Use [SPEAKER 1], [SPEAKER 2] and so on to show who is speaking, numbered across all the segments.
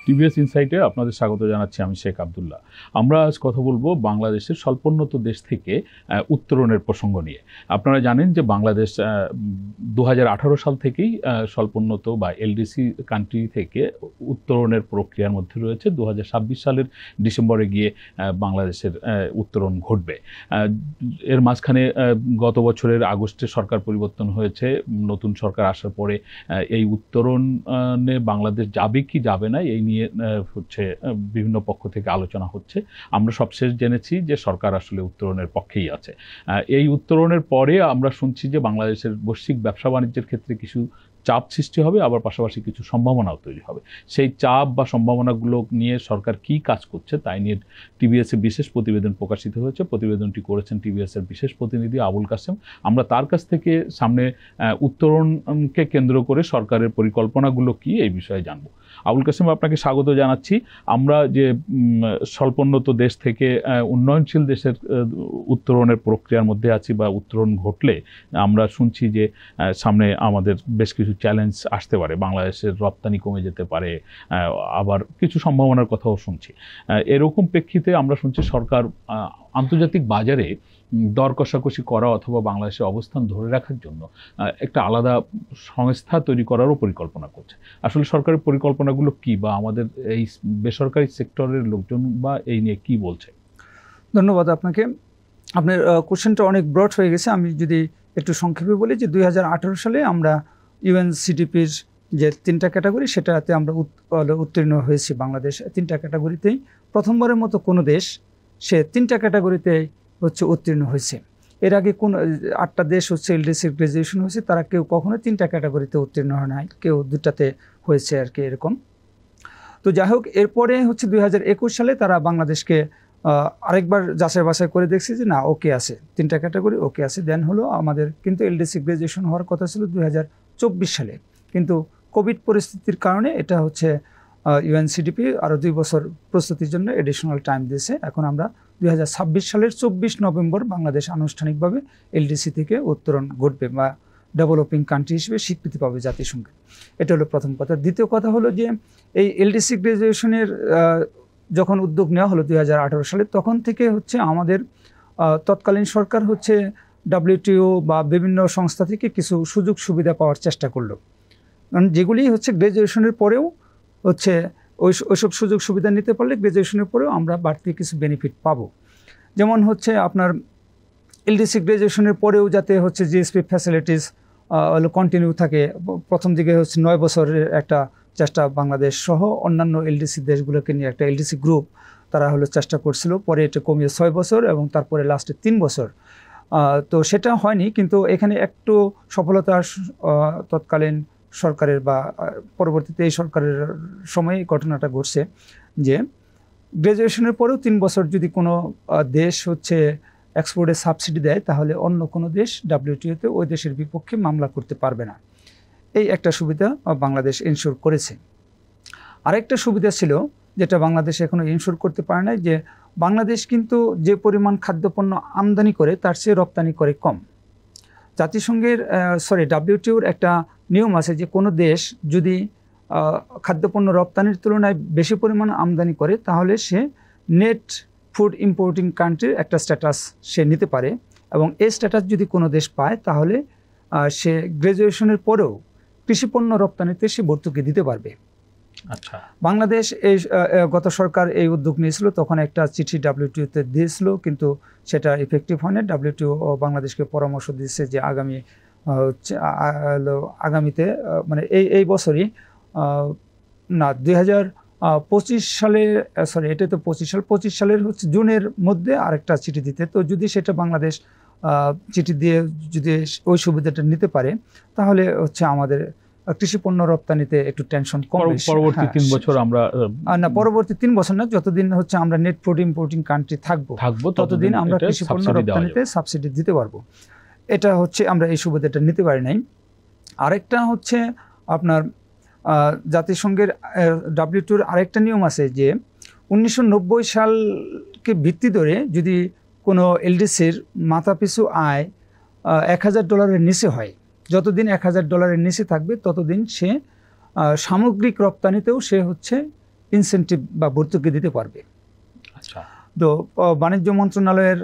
[SPEAKER 1] TVS ইনসাইটে আপনাদের স্বাগত জানাচ্ছি। আমি শেখ আব্দুল্লাহ। আমরা আজ কথা বলবো বাংলাদেশের স্বল্পোন্নত দেশ থেকে উত্তরণের প্রসঙ্গ নিয়ে। আপনারা জানেন যে বাংলাদেশ 2018 সাল থেকেই স্বল্পোন্নত বা এলডিসি কান্ট্রি থেকে উত্তরণের প্রক্রিয়ার মধ্যে রয়েছে। 2026 সালের ডিসেম্বরে গিয়ে বাংলাদেশের উত্তরণ ঘটবে। এর মাঝখানে গত বছরের আগস্টে সরকার পরিবর্তন হয়েছে। নতুন সরকার আসার পরে এই উত্তরণে বাংলাদেশ যাবে কি যাবে না এই নিয়ে হচ্ছে বিভিন্ন পক্ষ থেকে আলোচনা হচ্ছে। আমরা সবশেষ জেনেছি যে সরকার আসলে উত্তরণের পক্ষেই আছে। এই উত্তরণের পরে আমরা শুনছি যে বাংলাদেশের বৈশ্বিক ব্যবসা বাণিজ্যের ক্ষেত্রে কিছু চাপ সৃষ্টি হবে, আবার পাশাপাশি কিছু সম্ভাবনাও তৈরি হবে। সেই চাপ বা সম্ভাবনাগুলো নিয়ে সরকার কি কাজ করছে তাই নিয়ে টিভিএস এর বিশেষ প্রতিবেদন প্রকাশিত হয়েছে। প্রতিবেদনটি করেছেন টিভিএস এর বিশেষ প্রতিনিধি আবুল কাসেম। আমরা তার কাছ থেকে সামনে উত্তরণকে কেন্দ্র করে সরকারের পরিকল্পনাগুলো কি এই বিষয়ে জানবো। আবুল কাসেম, আপনাকে স্বাগত জানাচ্ছি। আমরা যে স্বল্পোন্নত দেশ থেকে উন্নয়নশীল দেশের উত্তরণের প্রক্রিয়ার মধ্যে আছি বা উত্তরণ ঘটলে আমরা শুনছি যে সামনে আমাদের বেশ কিছু চ্যালেঞ্জ আসতে পারে, বাংলাদেশের রপ্তানি কমে যেতে পারে, আবার কিছু সম্ভাবনার কথাও শুনছি। এরকম প্রেক্ষিতে আমরা শুনছি সরকার আন্তর্জাতিক বাজারে দর কষাকষি করা অথবা বাংলাদেশের অবস্থান ধরে রাখার জন্য একটা আলাদা সংস্থা তৈরি করারও পরিকল্পনা করছে। আসলে সরকারের পরিকল্পনাগুলো কি, বা আমাদের এই বেসরকারি সেক্টরের লোকজন বা এই নিয়ে কি বলছে?
[SPEAKER 2] ধন্যবাদ আপনাকে। আপনার কোশ্চেনটা অনেক ব্রড হয়ে গেছে। আমি যদি একটু সংক্ষেপে বলি যে 2018 সালে আমরা ইউএনসিডিপির যে 3টা ক্যাটাগরি সেটাতে আমরা উত্তীর্ণ হয়েছি। বাংলাদেশ 3টা ক্যাটাগরিতেই প্রথমবারের মতো কোনো দেশ সে 3টা ক্যাটাগরিতে হচ্ছে উত্তীর্ণ হয়েছে। এর আগে কোন 8টা দেশ হচ্ছে এলডিসির গ্রাজুয়েশন হয়েছে, তারা কেউ কখনো 3টা ক্যাটাগরিতে উত্তীর্ণ হয় নাই, কেউ 2টাতে হয়েছে আর কি এরকম। তো যাই হোক, এরপরে হচ্ছে 2021 সালে তারা বাংলাদেশকে আরেকবার যাচাই বাছাই করে দেখছে যে না, ওকে আছে, 3টা ক্যাটাগরি ওকে আছে। দেন হলো আমাদের কিন্তু এলডিসি গ্রাজুয়েশন হওয়ার কথা ছিল 2024 সালে, কিন্তু কোভিড পরিস্থিতির কারণে এটা হচ্ছে ইউএনসিডিপি আরও 2 বছর প্রস্তুতির জন্য এডিশনাল টাইম দিয়েছে। এখন আমরা 2026 সালের 24 নভেম্বর বাংলাদেশ আনুষ্ঠানিকভাবে এলডিসি থেকে উত্তরণ ঘটবে বা ডেভেলপিং কান্ট্রি হিসেবে স্বীকৃতি পাবে জাতিসংঘে। এটা হলো প্রথম কথা। দ্বিতীয় কথা হলো যে এই এলডিসি গ্রাজুয়েশনের যখন উদ্যোগ নেওয়া হলো 2018 সালে, তখন থেকে হচ্ছে আমাদের তৎকালীন সরকার হচ্ছে WTO বা বিভিন্ন সংস্থা থেকে কিছু সুযোগ সুবিধা পাওয়ার চেষ্টা করলো, কারণ যেগুলি হচ্ছে গ্রাজুয়েশনের পরেও হচ্ছে ওইসব সুযোগ সুবিধা নিতে পারলে গ্রাজুয়েশনের পরেও আমরা বাড়তি কিছু বেনিফিট পাবো। যেমন হচ্ছে আপনার এলডিসি গ্রাজুয়েশনের পরেও যাতে হচ্ছে জিএসপি ফ্যাসিলিটিস কন্টিনিউ থাকে। প্রথম দিকে হচ্ছে 9 বছরের একটা চেষ্টা বাংলাদেশ সহ অন্যান্য এলডিসি দেশগুলোকে নিয়ে একটা এলডিসি গ্রুপ তারা হলো চেষ্টা করছিল। পরে এটা কমিয়ে 6 বছর এবং তারপরে লাস্টে 3 বছর। তো সেটা হয়নি, কিন্তু এখানে একটু সফলতা তৎকালীন সরকারের বা পরবর্তীতে এই সরকারের সময়ে ঘটনাটা ঘটছে যে গ্রাজুয়েশনের পরেও 3 বছর যদি কোনো দেশ হচ্ছে এক্সপোর্টে সাবসিডি দেয়, তাহলে অন্য কোনো দেশ WTO-তে ওই দেশের বিপক্ষে মামলা করতে পারবে না। এই একটা সুবিধা বাংলাদেশ ইনশোর করেছে। আরেকটা সুবিধা ছিল যেটা বাংলাদেশ এখনো ইনশোর করতে পারে না, যে বাংলাদেশ কিন্তু যে পরিমাণ খাদ্যপণ্য আমদানি করে তার চেয়ে রপ্তানি করে কম। জাতিসংঘের WTO-র একটা নিয়ম আছে যে কোনো দেশ যদি খাদ্যপণ্য রপ্তানির তুলনায় বেশি পরিমাণ আমদানি করে তাহলে সে নেট ফুড ইম্পোর্টিং কান্ট্রির একটা স্ট্যাটাস সে নিতে পারে, এবং এই স্ট্যাটাস যদি কোনো দেশ পায় তাহলে সে গ্রাজুয়েশনের পরেও কৃষিপণ্য রপ্তানিতে সে ভর্তুকি দিতে পারবে।
[SPEAKER 1] আচ্ছা, বাংলাদেশ
[SPEAKER 2] এই গত সরকার এই উদ্যোগ নিয়েছিল, তখন একটা চিঠি WTO-তে দিয়েছিল, কিন্তু সেটা ইফেক্টিভ হয়নি। WTO বাংলাদেশকে পরামর্শ দিয়েছে যে আগামীতে মানে এই বছরই না 2025 সালে, এটা তো 25 সালের হচ্ছে জুনের মধ্যে আরেকটা চিঠি দিতে। তো যদি সেটা বাংলাদেশ চিঠি দিয়ে যদি ওই সুবিধাটা নিতে পারে তাহলে হচ্ছে আমাদের কৃষিপণ্য রপ্তানিতে একটু টেনশন কমবে।
[SPEAKER 1] পরবর্তী 3 বছর আমরা
[SPEAKER 2] না, পরবর্তী 3 বছর না, যতদিন হচ্ছে আমরা নেট ফুড ইম্পোর্টিং কান্ট্রি থাকবো ততদিন আমরা কৃষিপণ্য রপ্তানিতে সাবসিডি দিতে পারবো। এটা হচ্ছে আমরা এই সুবিধাটা নিতে পারি নাই। আরেকটা হচ্ছে আপনার জাতিসংঘের WTO-র আরেকটা নিয়ম আছে যে 1990 সালকে ভিত্তি ধরে যদি কোনো এলডিসির মাথাপিছু আয় $1000 নিচে হয়, যতদিন $1000 নিচে থাকবে ততদিন সে সামগ্রিক রপ্তানিতেও সে হচ্ছে ইনসেন্টিভ বা ভর্তুকি দিতে পারবে।
[SPEAKER 1] আচ্ছা,
[SPEAKER 2] তো বাণিজ্য মন্ত্রণালয়ের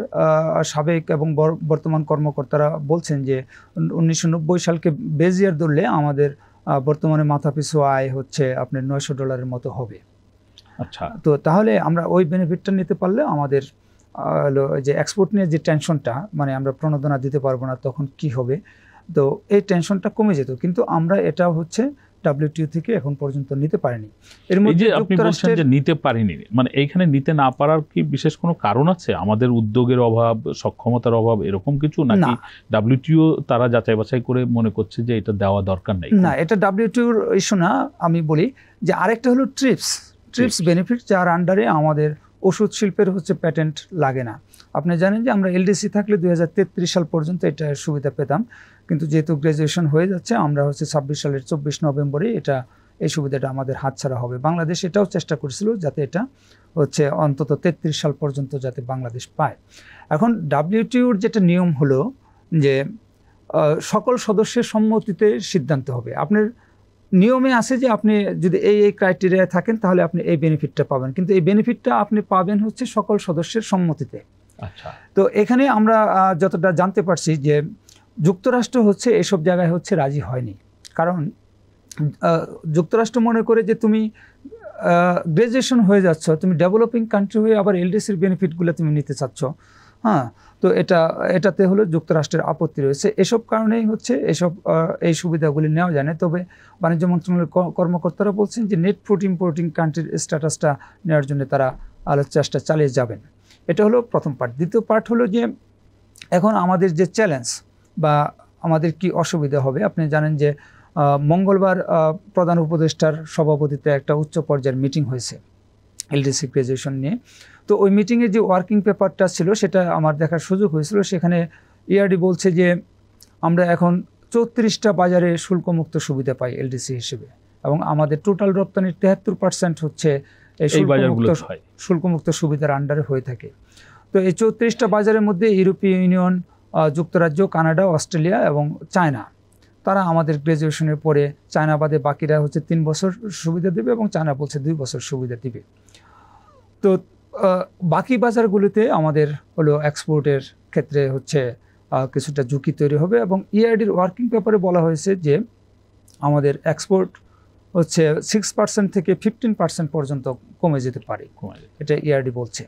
[SPEAKER 2] সাবেক এবং বর্তমান কর্মকর্তারা বলছেন যে 1990 সালকে বেজ ইয়ার ধরলে আমাদের বর্তমানে মাথাপিছু আয় হচ্ছে আপনার $900 মতো হবে।
[SPEAKER 1] আচ্ছা,
[SPEAKER 2] তো তাহলে আমরা ওই বেনিফিটটা নিতে পারলে আমাদের যে এক্সপোর্ট নিয়ে যে টেনশনটা, মানে আমরা প্রণোদনা দিতে পারবো না তখন কি হবে, তো এই টেনশনটা কমে যেত। কিন্তু আমরা এটা হচ্ছে WTO থেকে এখন পর্যন্ত নিতে পারিনি। এর মধ্যে
[SPEAKER 1] আপনি বলছেন যে নিতে পারিনি, মানে এইখানে নিতে না পারার কি বিশেষ কোনো কারণ আছে? আমাদের উদ্যোগের অভাব, সক্ষমতার অভাব, এরকম কিছু, নাকি WTO তারা যাচাই বাছাই করে মনে করছে যে এটা দেওয়া দরকার নেই?
[SPEAKER 2] না, এটা WTOর ইস্যু না। আমি বলি যে আরেকটা হলো ট্রিপস বেনিফিট, যার আন্ডারে আমাদের ওষুধ শিল্পের হচ্ছে প্যাটেন্ট লাগে না। আপনি জানেন যে আমরা LDC থাকলে 2033 সাল পর্যন্ত এটা সুবিধা পেতাম, কিন্তু যেহেতু গ্র্যাজুয়েশন হয়ে যাচ্ছে আমরা হচ্ছে 26 সালের 24 নভেম্বরে এই সুবিধাটা আমাদের হাতছাড়া হবে। বাংলাদেশ এটাও চেষ্টা করেছিল যাতে এটা হচ্ছে অন্তত 33 সাল পর্যন্ত যাতে বাংলাদেশ পায়। এখন WTOর যেটা নিয়ম হলো যে সকল সদস্যের সম্মতিতে সিদ্ধান্ত হবে। আপনার নিয়মে আছে যে আপনি যদি এই ক্রাইটেরিয়ায় থাকেন তাহলে আপনি এই বেনিফিটটা পাবেন, কিন্তু এই বেনিফিটটা আপনি পাবেন হচ্ছে সকল সদস্যের সম্মতিতে।
[SPEAKER 1] আচ্ছা,
[SPEAKER 2] তো এখানে আমরা যতটা জানতে পারছি যে যুক্তরাষ্ট্র হচ্ছে এসব জায়গায় হচ্ছে রাজি হয়নি, কারণ যুক্তরাষ্ট্র মনে করে যে তুমি গ্র্যাজুয়েশন হয়ে যাচ্ছ, তুমি ডেভেলপিং কান্ট্রি হয়ে আবার LDCর বেনিফিটগুলো তুমি নিতে চাচ্ছ। হ্যাঁ, তো এটাতে হলো যুক্তরাষ্ট্রের আপত্তি রয়েছে। এসব কারণেই হচ্ছে এই সুবিধাগুলি নেওয়া যায় না। তবে বাণিজ্য মন্ত্রণালয়ের কর্মকর্তারা বলছেন যে নেট ফ্রুট ইম্পোর্টিং কান্ট্রির স্ট্যাটাসটা নেওয়ার জন্য তারা চেষ্টা চালিয়ে যাবেন। এটা হলো প্রথম পার্ট। দ্বিতীয় পার্ট হলো যে এখন আমাদের যে চ্যালেঞ্জ বা আমাদের কি অসুবিধা হবে, আপনি জানেন যে মঙ্গলবার প্রধান উপদেষ্টার সভাপতিত্বে একটা উচ্চ পর্যায়ের মিটিং হয়েছে LDC গ্র্যাজুয়েশন নিয়ে। তো ওই মিটিংয়ে যে ওয়ার্কিং পেপারটা ছিল সেটা আমার দেখার সুযোগ হয়েছিল। সেখানে ERD বলছে যে আমরা এখন 34টা বাজারে শুল্কমুক্ত সুবিধা পাই LDC হিসেবে, এবং আমাদের টোটাল রপ্তানির 73% হচ্ছে এই শুল্কমুক্ত সুবিধার আন্ডারে হয়ে থাকে। তো এই 34টা বাজারের মধ্যে ইউরোপীয় ইউনিয়ন, যুক্তরাজ্য, কানাডা, অস্ট্রেলিয়া এবং চায়না, তারা আমাদের গ্র্যাজুয়েশনের পরে চায়না বাদে বাকিরা হচ্ছে 3 বছর সুবিধা দেবে এবং চায়না বলছে 2 বছর সুবিধা দিবে। তো বাকি বাজারগুলিতে আমাদের হলো এক্সপোর্টের ক্ষেত্রে হচ্ছে কিছুটা ঝুঁকি তৈরি হবে, এবং ERDর ওয়ার্কিং পেপারে বলা হয়েছে যে আমাদের এক্সপোর্ট হচ্ছে 6% থেকে 15% পর্যন্ত কমে যেতে পারে, এটা ERD বলছে।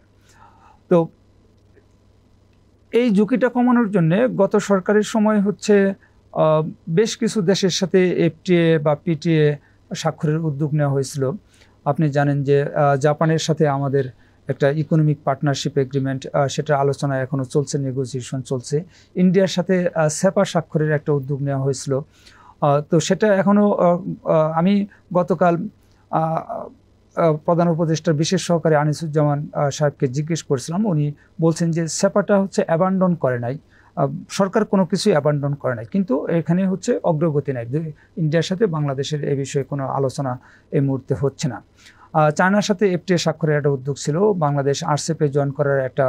[SPEAKER 2] তো এই ঝুঁকিটা কমানোর জন্য গত সরকারের সময় হচ্ছে বেশ কিছু দেশের সাথে FTA বা PTA স্বাক্ষরের উদ্যোগ নেওয়া হয়েছিল। আপনি জানেন যে জাপানের সাথে আমাদের একটা ইকোনমিক পার্টনারশিপ এগ্রিমেন্ট, সেটা আলোচনা এখনও চলছে, নেগোসিয়েশন চলছে। ইন্ডিয়ার সাথে SEPA স্বাক্ষরের একটা উদ্যোগ নেওয়া হয়েছিল। তো সেটা এখনও আমি গতকাল প্রধান উপদেষ্টার বিশেষ সহকারী আনিসুজ্জামান সাহেবকে জিজ্ঞেস করেছিলাম, উনি বলছেন যে SEPAটা হচ্ছে অ্যাবান্ডন করে নাই, সরকার কোনো কিছুই অ্যাবান্ডন করে নাই, কিন্তু এখানে হচ্ছে অগ্রগতি নাই। ইন্ডিয়ার সাথে বাংলাদেশের এই বিষয়ে কোনো আলোচনা এই মুহূর্তে হচ্ছে না। চায়নার সাথে FTA স্বাক্ষরের একটা উদ্যোগ ছিল, বাংলাদেশ RCEP-এ জয়েন করার একটা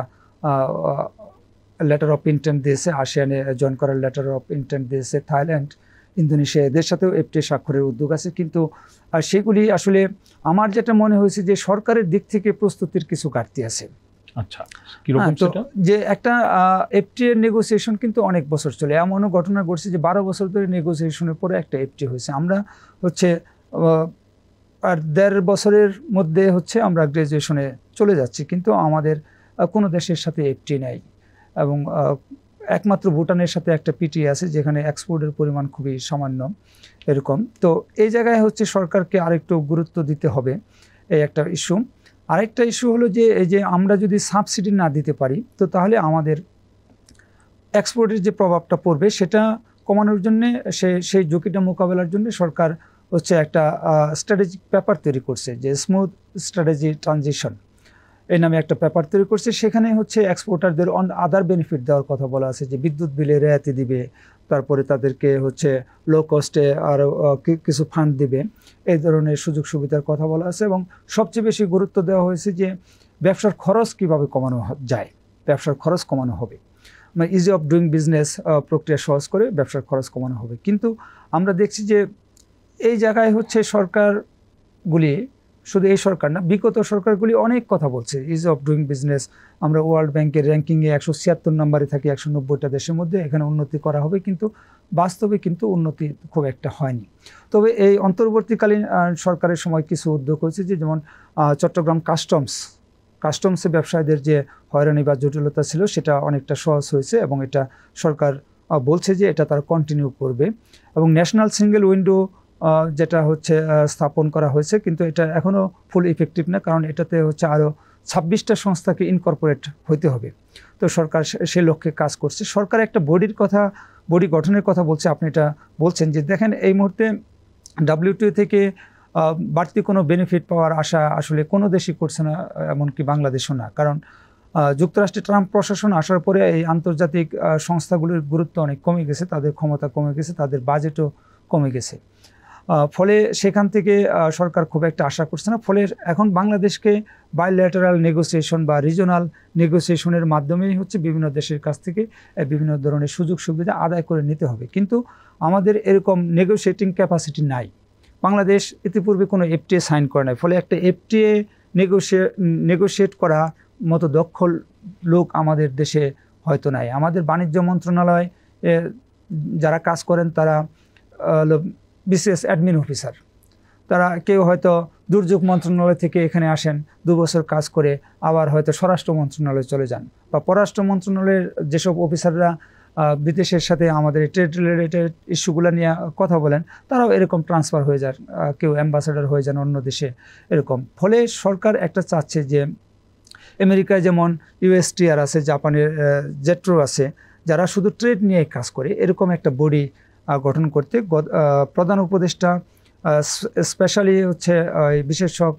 [SPEAKER 2] লেটার অফ ইন্টেন্ট দিয়েছে, ASEAN-এ জয়েন করার লেটার অফ ইন্টেন্ট দিয়েছে, থাইল্যান্ড, ইন্দোনেশিয়া, এদের সাথেও FTA স্বাক্ষরের উদ্যোগ আছে। কিন্তু সেগুলি আসলে আমার যেটা মনে হয়েছে যে সরকারের দিক থেকে প্রস্তুতির কিছু ঘাটতি আছে।
[SPEAKER 1] আচ্ছা, কিরকম সেটা?
[SPEAKER 2] যে একটা FTA নেগোসিয়েশন কিন্তু অনেক বছর চলে, এমনও ঘটনা ঘটছে যে 12 বছর ধরে নেগোসিয়েশনের পরে একটা FTA হয়েছে। আমরা হচ্ছে আর 1.5 বছরের মধ্যে হচ্ছে আমরা গ্র্যাজুয়েশনে চলে যাচ্ছি, কিন্তু আমাদের কোনো দেশের সাথে FTA নেই, এবং একমাত্র ভুটানের সাথে একটা PTA আছে যেখানে এক্সপোর্টের পরিমাণ খুবই সামান্য এরকম। তো এই জায়গায় হচ্ছে সরকারকে আরেকটু গুরুত্ব দিতে হবে, এই একটা ইস্যু। আরেকটা ইস্যু হলো যে এই যে আমরা যদি সাবসিডি না দিতে পারি তো তাহলে আমাদের এক্সপোর্টের যে প্রভাবটা পড়বে সেটা কমানোর জন্য, সেই ঝুঁকিটা মোকাবেলার জন্য সরকার হচ্ছে একটা স্ট্র্যাটেজিক পেপার তৈরি করছে, যে স্মুথ স্ট্র্যাটেজি ট্রানজিশন এই নামে একটা পেপার তৈরি করছে। সেখানে হচ্ছে এক্সপোর্টারদের আদার বেনিফিট দেওয়ার কথা বলা আছে, যে বিদ্যুৎ বিলে রেয়াতি দিবে, তারপরে তাদেরকে হচ্ছে লো কস্টে আর কিছু ফান্ড দিবে, এই ধরনের সুযোগ সুবিধার কথা বলা আছে। এবং সবচেয়ে বেশি গুরুত্ব দেওয়া হয়েছে যে ব্যবসার খরচ কিভাবে কমানো যায়, ব্যবসার খরচ কমানো হবে, মানে ইজি অফ ডুইং বিজনেস প্রক্রিয়া সহজ করে ব্যবসার খরচ কমানো হবে। কিন্তু আমরা দেখছি যে এই জায়গায় হচ্ছে সরকারগুলি শুধু এই সরকার না, বিগত সরকারগুলি অনেক কথা বলছে ইজ অফ ডুইং বিজনেস। আমরা ওয়ার্ল্ড ব্যাংকের র্যাঙ্কিংয়ে 176 নম্বরে থাকি 190টা দেশের মধ্যে, এখানে উন্নতি করা হবে, কিন্তু বাস্তবে কিন্তু উন্নতি খুব একটা হয়নি। তবে এই অন্তর্বর্তীকালীন সরকারের সময় কিছু উদ্যোগ হয়েছে, যে যেমন চট্টগ্রাম কাস্টমসে ব্যবসায়ীদের যে হয়রানি বা জটিলতা ছিল সেটা অনেকটা সহজ হয়েছে, এবং এটা সরকার বলছে যে এটা তারা কন্টিনিউ করবে। এবং ন্যাশনাল সিঙ্গেল উইন্ডো যেটা হচ্ছে স্থাপন করা হয়েছে, কিন্তু এটা এখনও ফুল ইফেক্টিভ না, কারণ এটাতে হচ্ছে আরও 26টা সংস্থাকে ইনকর্পোরেট হইতে হবে। তো সরকার সে লক্ষ্যে কাজ করছে। সরকার একটা বডি গঠনের কথা বলছে। আপনি এটা বলছেন যে দেখেন এই মুহূর্তে WTO থেকে বাড়তি কোনো বেনিফিট পাওয়ার আশা আসলে কোনো দেশই করছে না, এমনকি বাংলাদেশও না। কারণ যুক্তরাষ্ট্রে ট্রাম্প প্রশাসন আসার পরে এই আন্তর্জাতিক সংস্থাগুলির গুরুত্ব অনেক কমে গেছে, তাদের ক্ষমতা কমে গেছে, তাদের বাজেটও কমে গেছে। ফলে সেখান থেকে সরকার খুব একটা আশা করছে না। ফলে এখন বাংলাদেশকে বাইল্যাটারাল নেগোসিয়েশন বা রিজনাল নেগোসিয়েশনের মাধ্যমেই হচ্ছে বিভিন্ন দেশের কাছ থেকে বিভিন্ন ধরনের সুযোগ সুবিধা আদায় করে নিতে হবে। কিন্তু আমাদের এরকম নেগোসিয়েটিং ক্যাপাসিটি নাই। বাংলাদেশ ইতিপূর্বে কোনো FTA সাইন করে নাই, ফলে একটা FTA নেগোশিয়েট করা মতো দক্ষ লোক আমাদের দেশে হয়তো নাই। আমাদের বাণিজ্য মন্ত্রণালয় যারা কাজ করেন তারা বিশেষ অ্যাডমিন অফিসার, তারা কেউ হয়তো দুর্যোগ মন্ত্রণালয় থেকে এখানে আসেন, 2 বছর কাজ করে আবার হয়তো স্বরাষ্ট্র মন্ত্রণালয়ে চলে যান, বা পররাষ্ট্র মন্ত্রণালয়ের যেসব অফিসাররা বিদেশের সাথে আমাদের ট্রেড রিলেটেড ইস্যুগুলো নিয়ে কথা বলেন, তারাও এরকম ট্রান্সফার হয়ে যান, কেউ অ্যাম্বাসেডর হয়ে যান অন্য দেশে এরকম। ফলে সরকার একটা চাচ্ছে যে আমেরিকায় যেমন USTR আছে, জাপানের জেট্রো আছে, যারা শুধু ট্রেড নিয়ে কাজ করে, এরকম একটা বডি গঠন করতে প্রধান উপদেষ্টা স্পেশালি হচ্ছে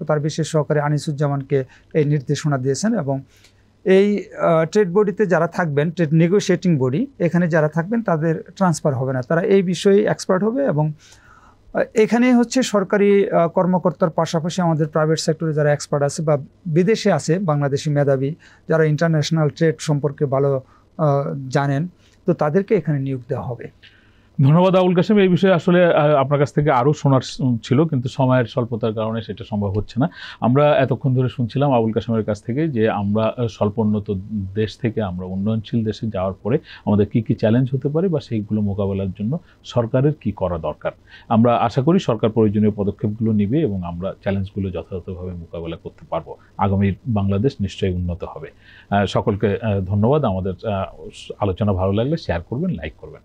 [SPEAKER 2] তার বিশেষ সহকারী আনিসুজ্জামানকে এই নির্দেশনা দিয়েছেন। এবং এই ট্রেড বডিতে যারা থাকবেন, ট্রেড নেগোশিয়েটিং বডি, এখানে যারা থাকবেন তাদের ট্রান্সফার হবে না, তারা এই বিষয়ে এক্সপার্ট হবে। এবং এখানে হচ্ছে সরকারি কর্মকর্তার পাশাপাশি আমাদের প্রাইভেট সেক্টরে যারা এক্সপার্ট আছে বা বিদেশে আছে বাংলাদেশি মেধাবী, যারা ইন্টারন্যাশনাল ট্রেড সম্পর্কে ভালো জানেন, তো তাদেরকে এখানে নিয়োগ দেওয়া হবে।
[SPEAKER 1] ধন্যবাদ আবুল কাশেম। এই বিষয়ে আসলে আপনার কাছ থেকে আরও শোনার ছিল, কিন্তু সময়ের স্বল্পতার কারণে সেটা সম্ভব হচ্ছে না। আমরা এতক্ষণ ধরে শুনছিলাম আবুল কাশেমের কাছ থেকে যে আমরা স্বল্পোন্নত দেশ থেকে আমরা উন্নয়নশীল দেশে যাওয়ার পরে আমাদের কি কি চ্যালেঞ্জ হতে পারে বা সেইগুলো মোকাবেলার জন্য সরকারের কি করা দরকার। আমরা আশা করি সরকার প্রয়োজনীয় পদক্ষেপগুলো নেবে এবং আমরা চ্যালেঞ্জগুলো যথাযথভাবে মোকাবেলা করতে পারবো। আগামীর বাংলাদেশ নিশ্চয়ই উন্নত হবে। সকলকে ধন্যবাদ। আমাদের আলোচনা ভালো লাগলে শেয়ার করবেন, লাইক করবেন।